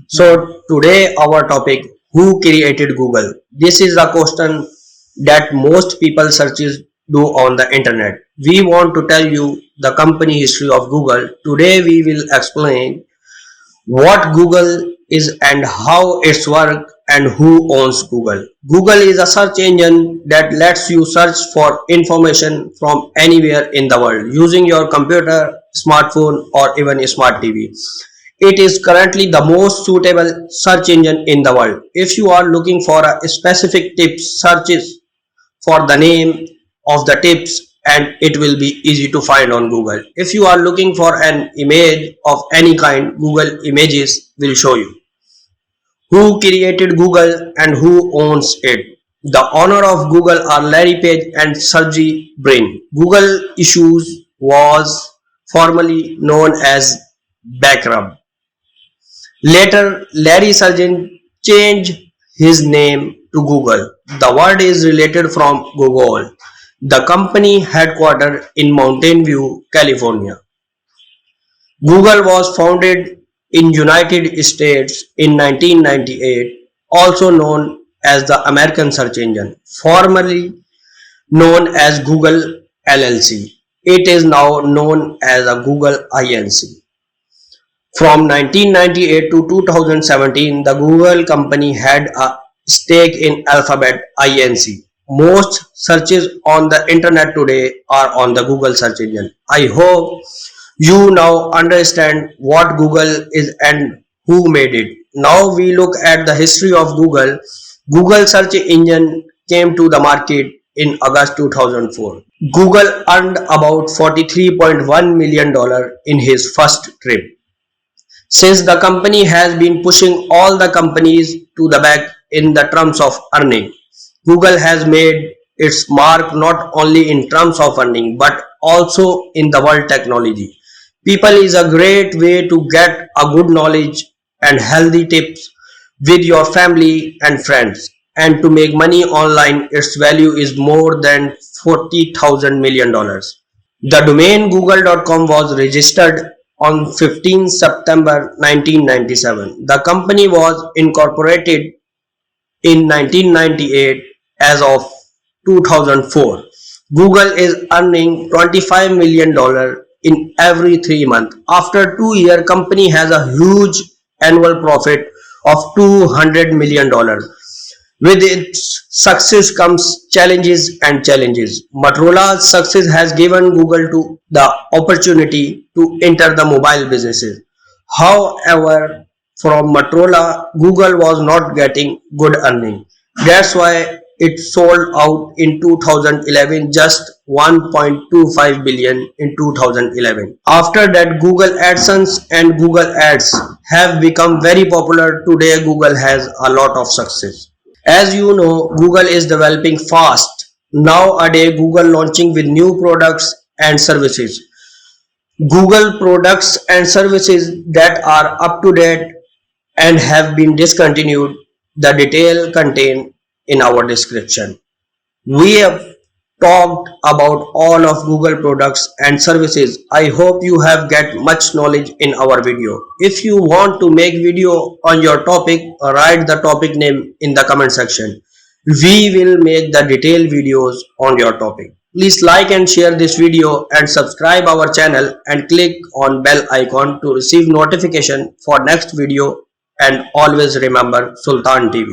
So today our topic, who created Google? This is a question that most people searches do on the internet. We want to tell you the company history of Google. Today we will explain what Google is and how it's work and who owns Google. Google is a search engine that lets you search for information from anywhere in the world using your computer, smartphone or even a smart TV. It is currently the most suitable search engine in the world. If you are looking for a specific tips, searches for the name of the tips and it will be easy to find on Google. If you are looking for an image of any kind, Google Images will show you. Who created Google and who owns it? The owner of Google are Larry Page and Sergey Brin. Google issues was formerly known as Backrub. Later, Larry Sargent changed his name to Google. The word is related from Google, the company headquartered in Mountain View, California. Google was founded in United States in 1998, also known as the American Search Engine, formerly known as Google LLC. It is now known as a Google Inc. From 1998 to 2017, the Google company had a stake in Alphabet Inc. Most searches on the internet today are on the Google search engine. I hope you now understand what Google is and who made it. Now we look at the history of Google. Google search engine came to the market in August 2004. Google earned about $43.1 million in his first trip. Since the company has been pushing all the companies to the back in the terms of earning, Google has made its mark not only in terms of earning but also in the world technology. People is a great way to get a good knowledge and healthy tips with your family and friends. And to make money online, its value is more than $40,000 million. The domain google.com was registered on 15 September 1997. The company was incorporated in 1998 as of 2004. Google is earning $25 million in every 3 months. After 2 years, company has a huge annual profit of $200 million. With its success comes challenges and challenges. Motorola's success has given Google to the opportunity to enter the mobile businesses. However, from Motorola, Google was not getting good earning. That's why it sold out in 2011, just 1.25 billion in 2011. After that, Google AdSense and Google Ads have become very popular. Today, Google has a lot of success. As you know, Google is developing fast. Nowadays, Google launching with new products and services. Google products and services that are up to date and have been discontinued. The detail contained in our description. We have talked about all of Google products and services. I hope you have get much knowledge in our video. If you want to make video on your topic, write the topic name in the comment section. We will make the detailed videos on your topic. Please like and share this video and subscribe our channel and click on bell icon to receive notification for next video, and always remember Sultan TV.